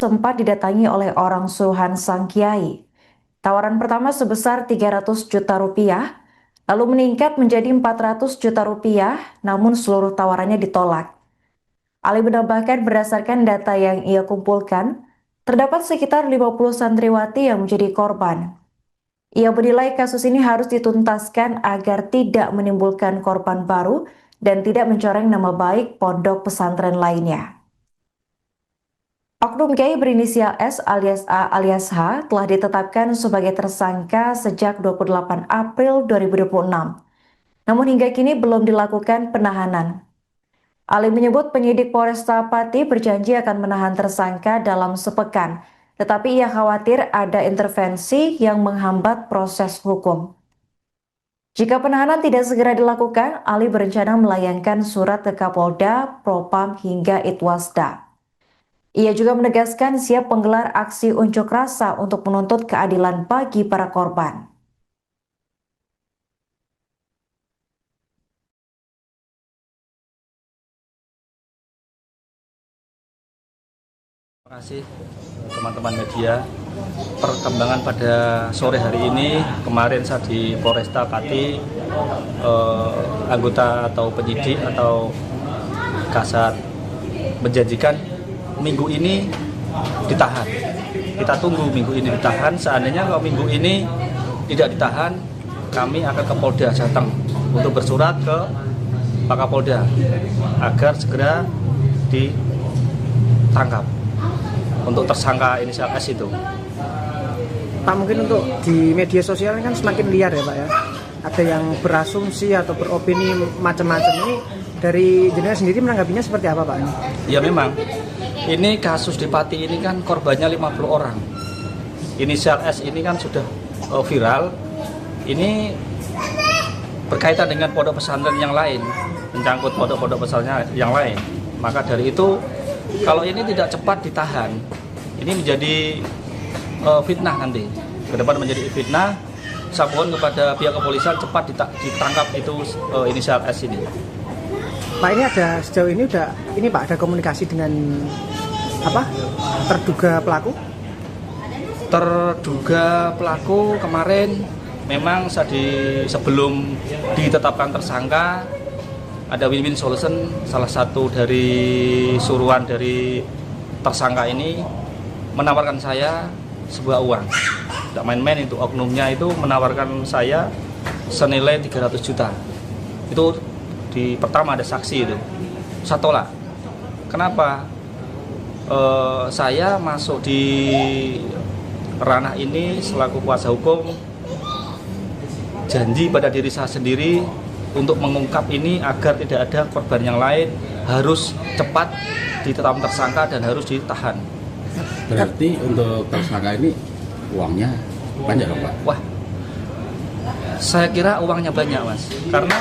sempat didatangi oleh orang suruhan sang kiai. Tawaran pertama sebesar 300 juta rupiah, lalu meningkat menjadi 400 juta rupiah, namun seluruh tawarannya ditolak. Ali menambahkan berdasarkan data yang ia kumpulkan, terdapat sekitar 50 santriwati yang menjadi korban. Ia menilai kasus ini harus dituntaskan agar tidak menimbulkan korban baru dan tidak mencoreng nama baik pondok pesantren lainnya. Oknum Kiai berinisial S alias A alias H telah ditetapkan sebagai tersangka sejak 28 April 2026. Namun hingga kini belum dilakukan penahanan. Ali menyebut penyidik Polresta Pati berjanji akan menahan tersangka dalam sepekan, tetapi ia khawatir ada intervensi yang menghambat proses hukum. Jika penahanan tidak segera dilakukan, Ali berencana melayangkan surat ke Kapolda, Propam hingga Itwasda. Ia juga menegaskan siap menggelar aksi unjuk rasa untuk menuntut keadilan bagi para korban. Terima kasih teman-teman media. Perkembangan pada sore hari ini, kemarin saya di Polresta Pati, anggota atau penyidik atau Kasat menjanjikan minggu ini ditahan. Kita tunggu minggu ini ditahan. Seandainya kalau minggu ini tidak ditahan, kami akan ke Polda Jateng untuk bersurat ke Pak Kapolda agar segera ditangkap untuk tersangka inisial S itu. Pak, mungkin untuk di media sosial kan semakin liar ya Pak ya. Ada yang berasumsi atau beropini macam-macam. Ini dari jenengan sendiri menanggapinya seperti apa Pak? Ya memang, ini kasus di Pati ini kan korbannya 50 orang. Inisial S ini kan sudah viral. Ini berkaitan dengan pondok pesantren yang lain, mencangkut pondok-pondok pesantren yang lain. Maka dari itu, kalau ini tidak cepat ditahan, ini menjadi fitnah nanti. Ke depan menjadi fitnah. Saya mohon kepada pihak kepolisian cepat ditangkap itu inisial S ini. Pak, ini ada sejauh ini Pak ada komunikasi dengan terduga pelaku? Terduga pelaku kemarin memang sebelum ditetapkan tersangka ada win-win solution, salah satu dari suruhan dari tersangka ini menawarkan saya sebuah uang. Tidak main-main itu, oknumnya itu menawarkan saya senilai 300 juta. Itu pertama ada saksi itu. Saya tolak. Kenapa? Saya masuk di ranah ini selaku kuasa hukum, janji pada diri saya sendiri untuk mengungkap ini agar tidak ada korban yang lain, harus cepat ditetapkan tersangka dan harus ditahan. Berarti untuk tersangka ini uangnya banyak dong Pak? Wah, saya kira uangnya banyak Mas, karena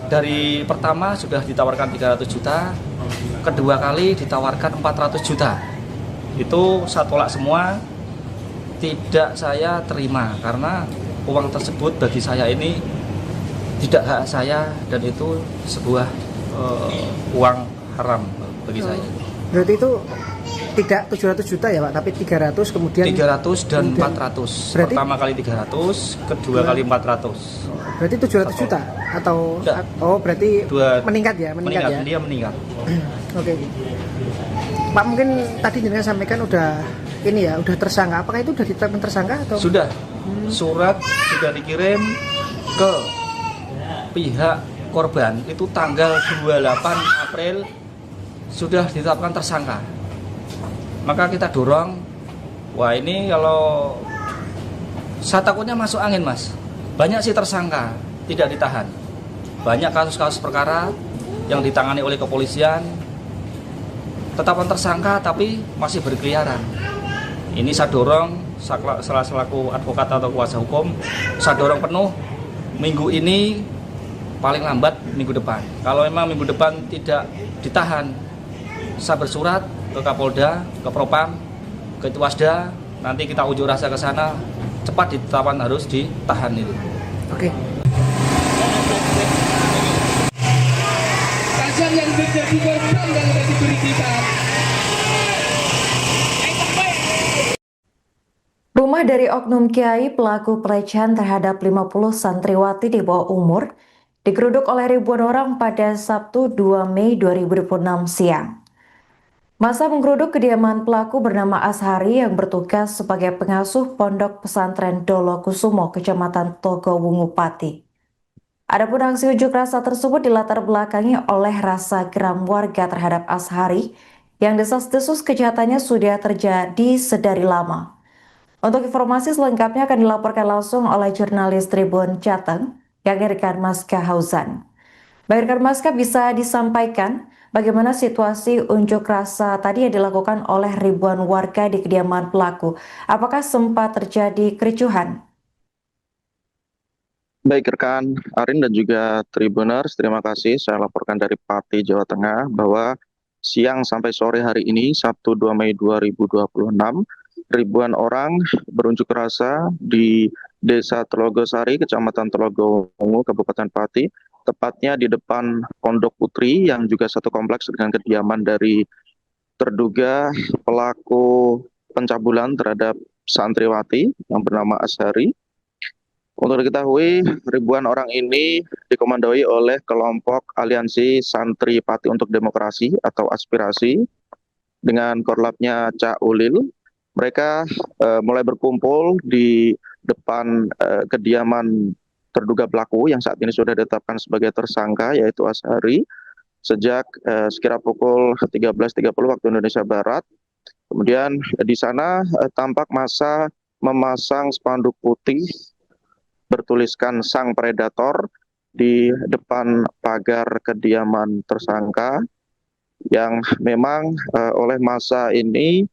dari pertama sudah ditawarkan 300 juta, kedua kali ditawarkan 400 juta. Itu saya tolak semua, tidak saya terima karena uang tersebut bagi saya ini tidak hak saya dan itu sebuah uang haram bagi saya. Berarti itu tidak 700 juta ya Pak, tapi 300 kemudian 300 dan 400. Berarti, pertama kali 300, kedua kali 400. Berarti 700 juta atau enggak. Berarti meningkat ya? Dia meningkat. Oke. Pak, mungkin tadi jenengan sampaikan udah tersangka. Apakah itu udah ditetapkan tersangka atau? Sudah. Surat sudah dikirim ke pihak korban itu tanggal 28 April sudah ditetapkan tersangka. Maka kita dorong, wah ini kalau saya takutnya masuk angin Mas. Banyak sih tersangka tidak ditahan. Banyak kasus-kasus perkara yang ditangani oleh kepolisian, tetapkan tersangka tapi masih berkeliaran. Ini saya dorong, selaku advokat atau kuasa hukum, saya dorong penuh minggu ini paling lambat minggu depan. Kalau memang minggu depan tidak ditahan, saya bersurat ke Kapolda, ke Propam, ke Itwasda, nanti kita unjuk rasa ke sana, cepat ditetapkan harus ditahan itu. Oke. Pasal yang menjadi korban dan diberi kita Rumah dari oknum kiai pelaku pelecehan terhadap 50 santriwati di bawah umur digeruduk oleh ribuan orang pada Sabtu 2 Mei 2026 siang. Masa menggeruduk kediaman pelaku bernama Ashari yang bertugas sebagai pengasuh pondok pesantren Dolo Kusumo, Kecamatan Togowungu Pati. Adapun aksi unjuk rasa tersebut dilatar belakangi oleh rasa geram warga terhadap Ashari yang desas-desus kejahatannya sudah terjadi sedari lama. Untuk informasi selengkapnya akan dilaporkan langsung oleh jurnalis Tribun Jateng, yakni rekan Maska Hauzan. Baik rekan Maska, bisa disampaikan bagaimana situasi unjuk rasa tadi yang dilakukan oleh ribuan warga di kediaman pelaku? Apakah sempat terjadi kericuhan? Baik rekan Arin dan juga Tribuners, terima kasih. Saya laporkan dari Pati, Jawa Tengah bahwa siang sampai sore hari ini, Sabtu 2 Mei 2026, ribuan orang berunjuk rasa di Desa Telogosari, Kecamatan Telogowungu, Kabupaten Pati, tepatnya di depan Pondok Putri yang juga satu kompleks dengan kediaman dari terduga pelaku pencabulan terhadap santriwati yang bernama Ashari. Untuk diketahui, ribuan orang ini dikomandoi oleh kelompok Aliansi Santri Pati untuk Demokrasi atau Aspirasi dengan korlapnya Cak Ulil. Mereka mulai berkumpul di depan kediaman terduga pelaku yang saat ini sudah ditetapkan sebagai tersangka, yaitu Ashari, sejak sekira pukul 13.30 waktu Indonesia Barat. Kemudian di sana tampak massa memasang spanduk putih bertuliskan Sang Predator di depan pagar kediaman tersangka, yang memang oleh massa ini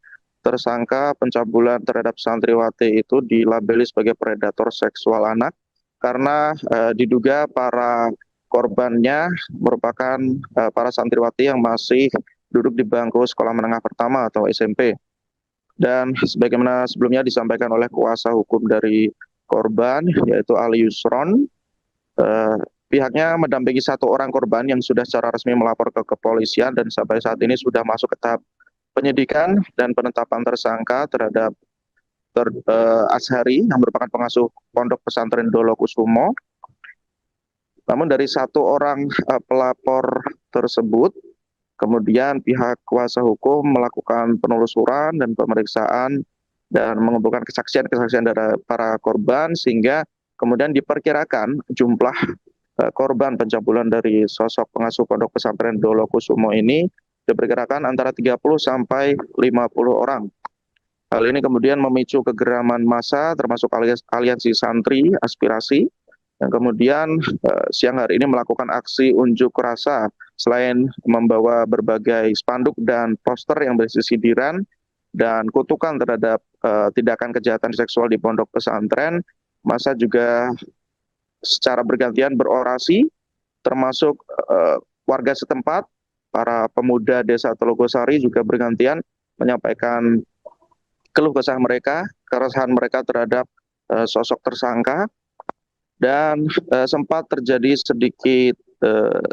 tersangka pencabulan terhadap santriwati itu dilabeli sebagai predator seksual anak karena diduga para korbannya merupakan para santriwati yang masih duduk di bangku sekolah menengah pertama atau SMP. Dan sebagaimana sebelumnya disampaikan oleh kuasa hukum dari korban, yaitu Ali Yusron, pihaknya mendampingi satu orang korban yang sudah secara resmi melapor ke kepolisian dan sampai saat ini sudah masuk ke tahap penyidikan dan penetapan tersangka terhadap Ashari yang merupakan pengasuh pondok pesantren Dolo Kusumo. Namun dari satu orang pelapor tersebut, kemudian pihak kuasa hukum melakukan penelusuran dan pemeriksaan dan mengumpulkan kesaksian-kesaksian dari para korban, sehingga kemudian diperkirakan jumlah korban pencabulan dari sosok pengasuh pondok pesantren Dolo Kusumo ini diperkirakan antara 30 sampai 50 orang. Hal ini kemudian memicu kegeraman massa termasuk aliansi santri aspirasi yang kemudian siang hari ini melakukan aksi unjuk rasa. Selain membawa berbagai spanduk dan poster yang berisi sindiran dan kutukan terhadap tindakan kejahatan seksual di pondok pesantren, massa juga secara bergantian berorasi, termasuk warga setempat, para pemuda desa Telogosari juga bergantian menyampaikan keluh kesah mereka, keresahan mereka terhadap sosok tersangka, dan sempat terjadi sedikit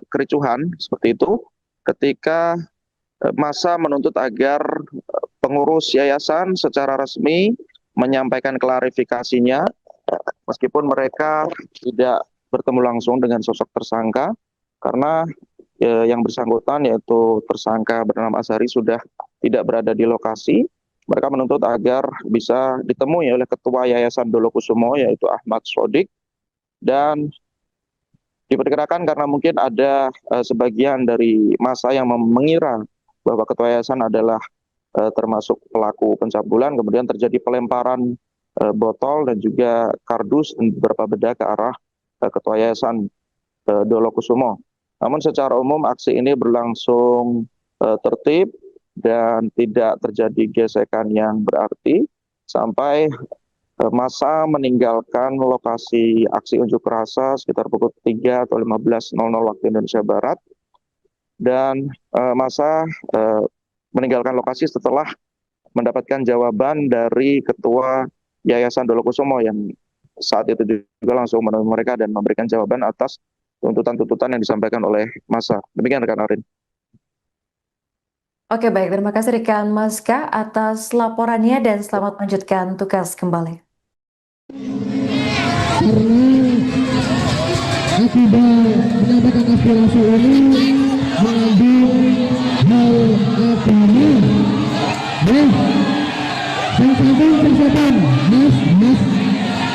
kericuhan seperti itu ketika massa menuntut agar pengurus yayasan secara resmi menyampaikan klarifikasinya, meskipun mereka tidak bertemu langsung dengan sosok tersangka, karena yang bersangkutan yaitu tersangka bernama Ashari sudah tidak berada di lokasi. Mereka menuntut agar bisa ditemui oleh Ketua Yayasan Dolo Kusumo, yaitu Ahmad Sodik, dan diperkirakan karena mungkin ada sebagian dari massa yang mengira bahwa Ketua Yayasan adalah termasuk pelaku pencabulan, kemudian terjadi pelemparan botol dan juga kardus dan beberapa benda ke arah Ketua Yayasan Dolo Kusumo. Namun secara umum aksi ini berlangsung tertib dan tidak terjadi gesekan yang berarti sampai massa meninggalkan lokasi aksi unjuk rasa sekitar pukul 3 atau 15.00 waktu Indonesia Barat, dan massa meninggalkan lokasi setelah mendapatkan jawaban dari Ketua Yayasan Dolo Kusumo yang saat itu juga langsung menemui mereka dan memberikan jawaban atas tuntutan-tuntutan yang disampaikan oleh massa. Demikian rekan Arin. Oke, baik. Terima kasih rekan Maska atas laporannya dan selamat melanjutkan tugas kembali. Akibat menyampaikan aspirasi ini mengambil hal agama. Persiapan, mas,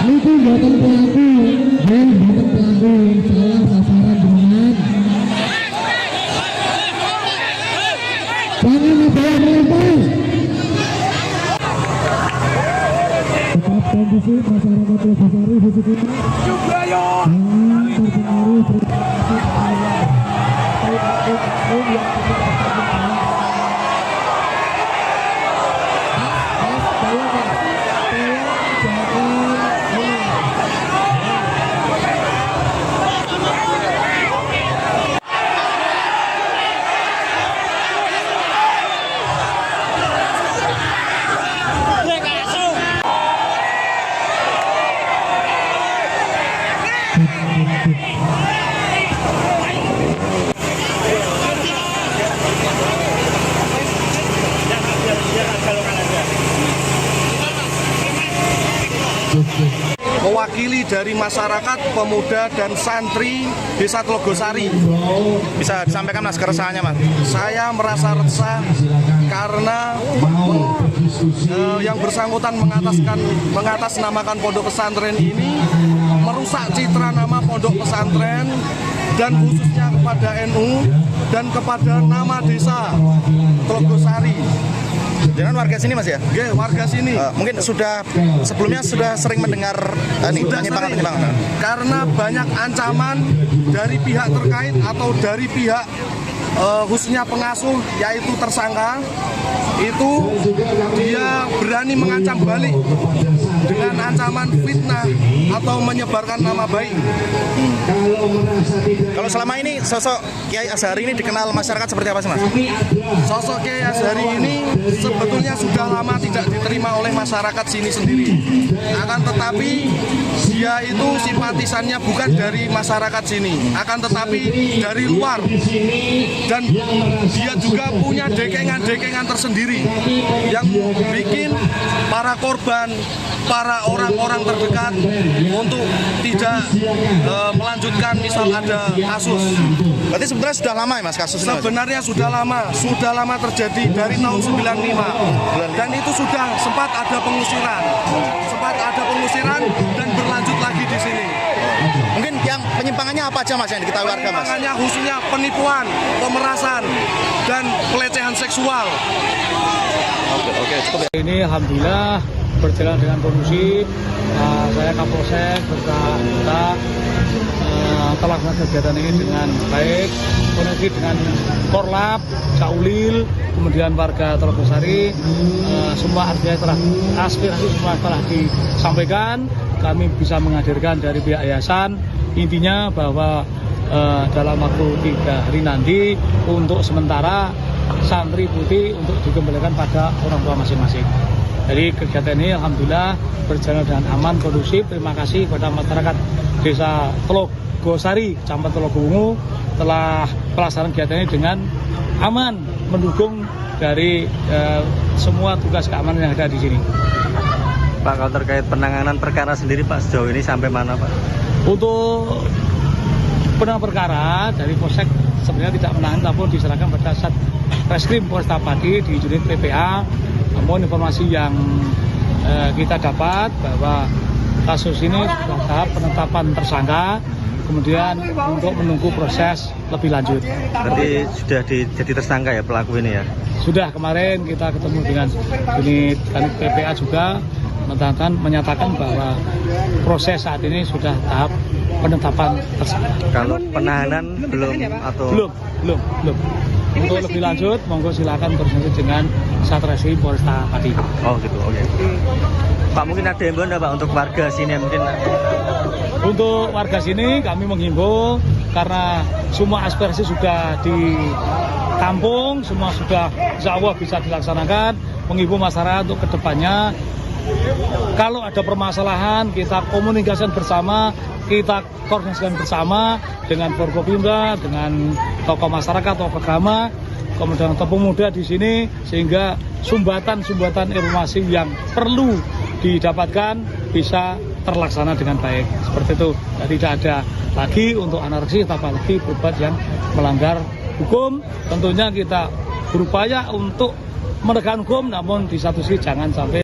itu buatan pelaku, buatan pelaku, salah sasaran dengan tangan bawah melempar. Tetap kondisi masyarakat Logosari di sini. Mewakili dari masyarakat, pemuda dan santri Desa Tlogosari. Bisa disampaikan Mas keresahannya Mas? Saya merasa resah karena yang bersangkutan mengatasnamakan pondok pesantren ini merusak citra nama pondok pesantren dan khususnya kepada NU dan kepada nama desa Tlogosari. Jangan warga sini Mas ya? Oke, warga sini. Mungkin sebelumnya sudah sering mendengar penyimpangan-penyimpangan. Karena banyak ancaman dari pihak terkait atau dari pihak khususnya pengasuh yaitu tersangka itu dia berani mengancam balik dengan ancaman fitnah atau menyebarkan nama baik. Kalau selama ini sosok Kiai Azhari ini dikenal masyarakat seperti apa sih Mas? Sosok Kiai Azhari ini sebetulnya sudah lama tidak diterima oleh masyarakat sini sendiri. Akan tetapi dia itu simpatisannya bukan dari masyarakat sini, akan tetapi dari luar. Dan dia juga punya dekengan-dekengan tersendiri yang bikin para korban, para orang-orang terdekat untuk tidak melanjutkan misal ada kasus. Berarti sebenarnya sudah lama ya Mas kasus ini? Sebenarnya sudah lama terjadi dari tahun 95 dan itu sudah sempat ada pengusiran dan berlanjut lagi di sini. Mungkin yang penyimpangannya apa aja Mas yang diketahui warga Mas? Penyimpangannya khususnya penipuan, pemerasan, dan pelecehan seksual. Oke, cukup ya. Ini alhamdulillah berjalan dengan kondusif. Saya Kapolsek berkata telah melakukan kegiatan ini dengan baik, koordinasi dengan Korlap, Caulil, kemudian warga Tlogosari. Semua artinya aspirasi semua telah disampaikan. Kami bisa menghadirkan dari pihak yayasan. Intinya bahwa dalam waktu 3 hari nanti untuk sementara santri putih untuk dikembalikan pada orang tua masing-masing. Jadi kegiatan ini alhamdulillah berjalan dengan aman, kondusif. Terima kasih kepada masyarakat Desa Tlogosari, Kecamatan Telogowungu telah pelaksanaan kegiatan ini dengan aman, mendukung dari semua tugas keamanan yang ada di sini. Pak, kalau terkait penanganan perkara sendiri Pak, sejauh ini sampai mana Pak? Untuk penanganan perkara dari Polsek sebenarnya tidak menangani, namun diserahkan pada Satreskrim Polresta Pati di unit PPA. Namun informasi yang kita dapat bahwa kasus ini sudah tahap penetapan tersangka, kemudian untuk menunggu proses lebih lanjut. Berarti sudah jadi tersangka ya pelaku ini ya? Sudah, kemarin kita ketemu dengan unit PPA juga menyatakan bahwa proses saat ini sudah tahap penetapan tersangka. Kalau penahanan belum atau belum. Untuk lebih lanjut, monggo silakan koordinasi dengan Satreskrim Polresta Pati. Oh gitu, oke. Pak, mungkin ada himbauan Pak untuk warga sini mungkin? Untuk warga sini kami menghimbau karena semua aspirasi sudah ditampung, semua sudah insya Allah bisa dilaksanakan. Menghimbau masyarakat untuk kedepannya kalau ada permasalahan kita komunikasikan bersama, kita koordinasikan bersama dengan Forkopimda, dengan tokoh masyarakat, tokoh agama, kemudian pemuda di sini, sehingga sumbatan-sumbatan informasi yang perlu didapatkan bisa terlaksana dengan baik. Seperti itu. Jadi tidak ada lagi untuk anarkis, apalagi berbuat yang melanggar hukum. Tentunya kita berupaya untuk menegakkan hukum, namun di satu sisi jangan sampai